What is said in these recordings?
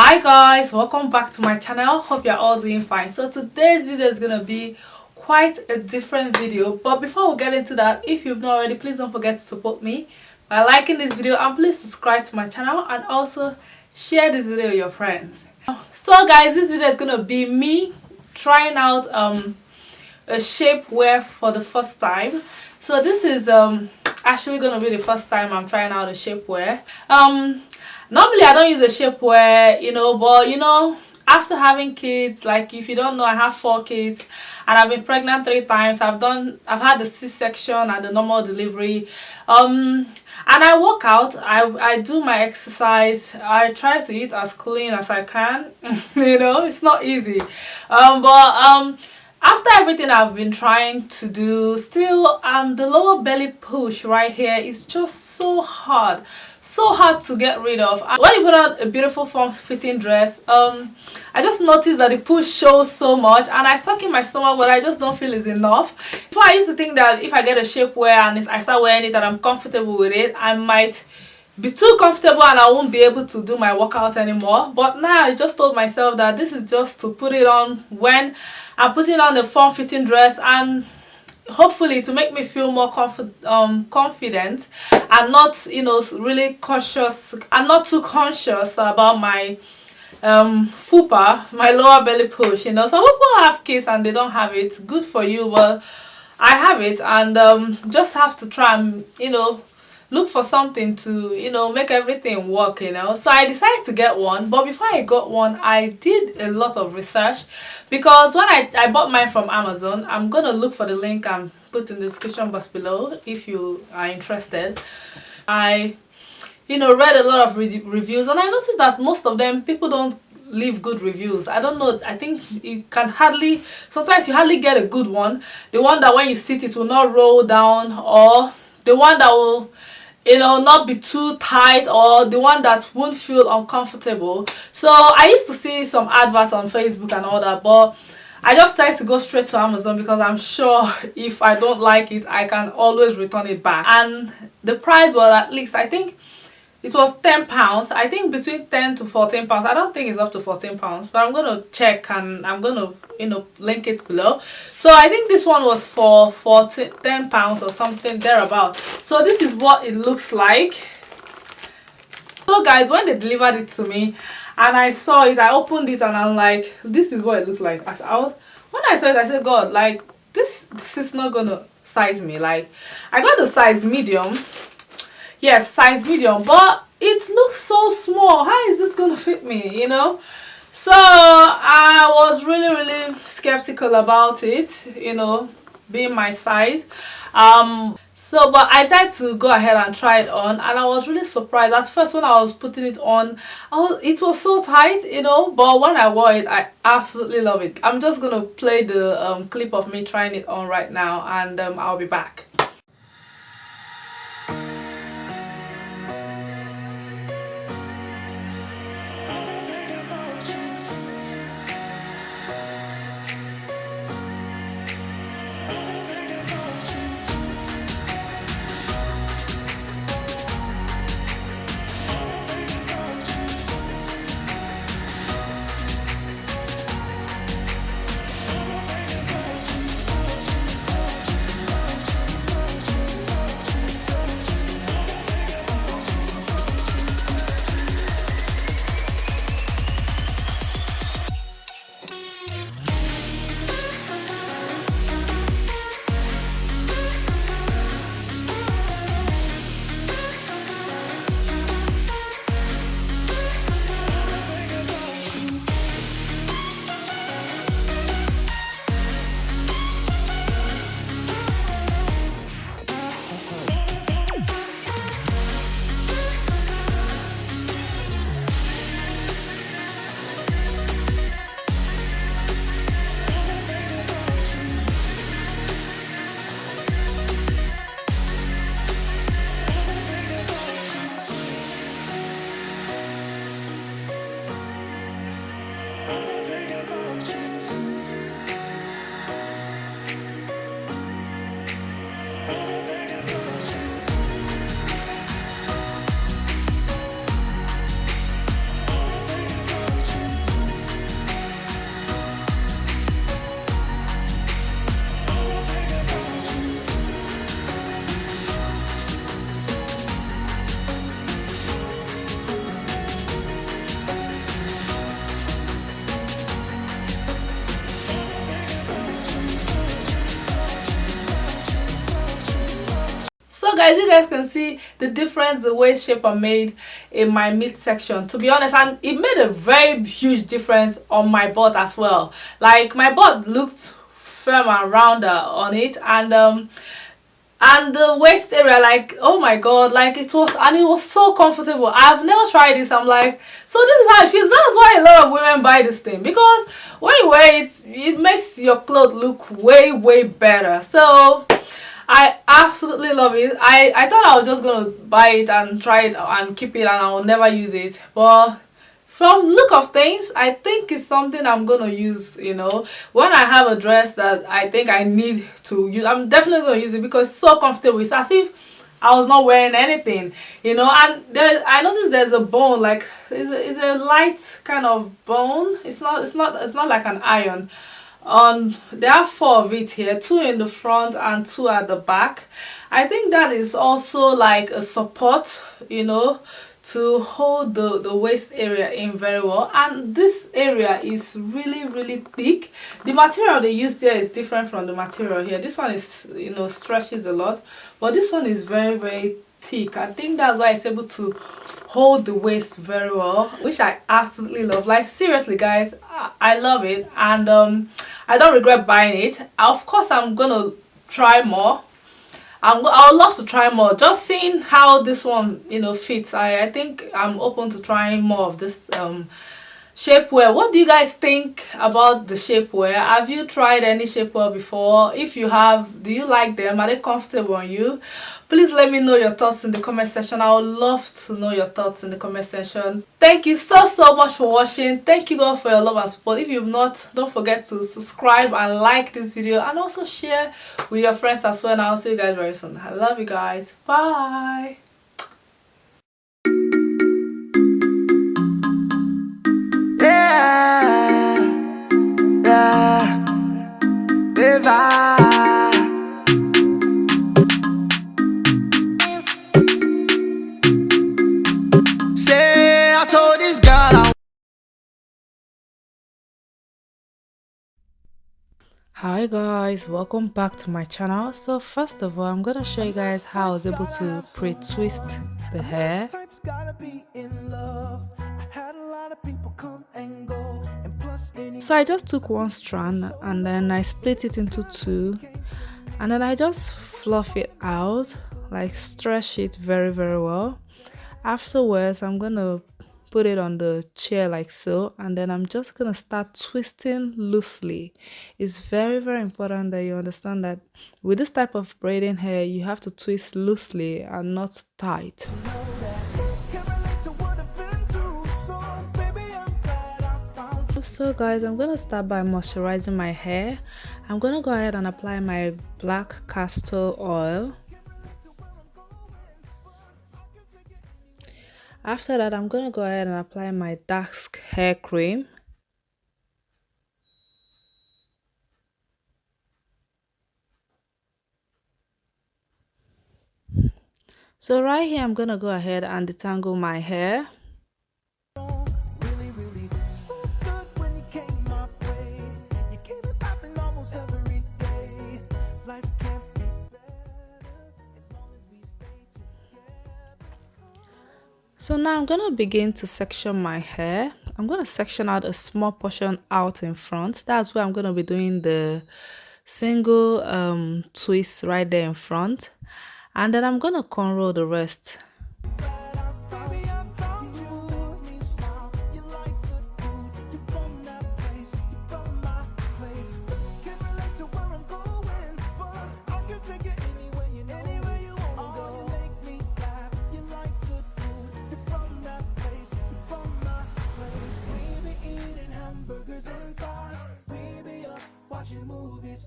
Hi guys, welcome back to my channel. Hope you're all doing fine. So today's video is gonna be quite a different video, but before we get into that, if you've not already, please don't forget to support me by liking this video and please subscribe to my channel and also share this video with your friends. So guys, this video is gonna be me trying out a shapewear for the first time. So this is actually gonna be the first time I'm trying out a shapewear. Normally I don't use a shapewear, but after having kids, like if you don't know, I have 4 kids and I've been pregnant 3 times. I've had the C-section and the normal delivery. And I work out, I do my exercise, I try to eat as clean as I can. It's not easy. But after everything I've been trying to do, still the lower belly push right here is just so hard to get rid of. When you put on a beautiful form-fitting dress, I just noticed that the push shows so much and I suck in my stomach, but I just don't feel it's enough. Before I used to think that if I get a shapewear and I start wearing it and I'm comfortable with it, I might be too comfortable and I won't be able to do my workout anymore. But now I just told myself that this is just to put it on when I'm putting on a form-fitting dress, and hopefully to make me feel more confident and not really cautious and not too conscious about my fupa, my lower belly push. Some people have kids and they don't have it. Good for you. Well, I have it, and just have to try and look for something to make everything work. So I decided to get one, but before I got one I did a lot of research, because when I bought mine from Amazon. I'm gonna look for the link and put in the description box below if you are interested. I read a lot of reviews, and I noticed that most of them, people don't leave good reviews. I don't know, I think you can sometimes you hardly get a good one. The one that when you sit it will not roll down, or the one that will not be too tight, or the one that won't feel uncomfortable. So I used to see some adverts on Facebook and all that, but I just decided to go straight to Amazon because I'm sure if I don't like it I can always return it back. And the price was, at least I think it was £10. I think between 10 to 14 pounds. I don't think it's up to 14 pounds, but I'm gonna check and I'm gonna link it below. So I think this one was for 10 pounds or something thereabout. So this is what it looks like. So guys, when they delivered it to me and I saw it, I opened it and I'm like, this is what it looks like. When I saw it, I said, God, like this is not gonna size me. Like, I got the size medium. Yes, size medium, but it looks so small. How is this gonna fit me? So I was really skeptical about it, being my size. But I decided to go ahead and try it on, and I was really surprised. At first when I was putting it on, it was so tight, but when I wore it, I absolutely love it. I'm just gonna play the clip of me trying it on right now, and I'll be back. guys, you guys can see the difference the waist shape I made in my midsection, to be honest, and it made a very huge difference on my butt as well. Like my butt looked firm and rounder on it, and the waist area, like, oh my god, like it was so comfortable. I've never tried this. I'm like, so this is how it feels. That's why a lot of women buy this thing, because when you wear it, it makes your clothes look way better. So I absolutely love it. I thought I was just gonna buy it and try it and keep it and I will never use it, but from look of things, I think it's something I'm gonna use, you know. When I have a dress that I think I need to use, I'm definitely gonna use it because it's so comfortable. It's as if I was not wearing anything, you know. And I noticed there's a bone, like it's a light kind of bone. It's not like an iron. There are 4 of it here, 2 in the front and 2 at the back. I think that is also like a support, you know, to hold the waist area in very well. And this area is really thick. The material they use there is different from the material here. This one is, you know, stretches a lot, but this one is very thick. I think that's why it's able to hold the waist very well, which I absolutely love. Like seriously guys, I love it, and I don't regret buying it. Of course I'm gonna try more. I would love to try more. Just seeing how this one, you know, fits. I think I'm open to trying more of this shapewear. What do you guys think about the shapewear? Have you tried any shapewear before? If you have, do you like them? Are they comfortable on you? Please let me know your thoughts in the comment section. I would love to know your thoughts in the comment section. Thank you so much for watching. Thank you God for your love and support. If you've not, don't forget to subscribe and like this video, and also share with your friends as well. And I'll see you guys very soon. I love you guys. Bye. Say I told this girl Hi guys, welcome back to my channel. So first of all, I'm gonna show you guys how I was able to pre-twist the hair. So I just took one strand and then I split it into 2, and then I just fluff it out, like stretch it very well. Afterwards, I'm gonna put it on the chair like so, and then I'm just gonna start twisting loosely. It's very important that you understand that with this type of braiding hair, you have to twist loosely and not tight. So guys, I'm gonna start by moisturizing my hair. I'm gonna go ahead and apply my black castor oil. After that, I'm gonna go ahead and apply my dark hair cream. So right here, I'm gonna go ahead and detangle my hair. So now I'm gonna begin to section my hair. I'm gonna section out a small portion out in front. That's where I'm gonna be doing the single twist right there in front, and then I'm gonna cornrow the rest.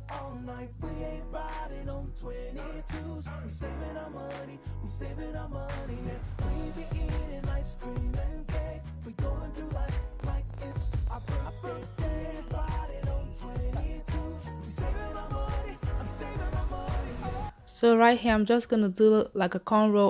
All night, we ain't riding on 22s. We saving our money, and we be eating ice cream and cake. We going through like it's our birthday. Riding on 22s. We saving our money, I'm saving our money. So right here, I'm just gonna do like a cornrow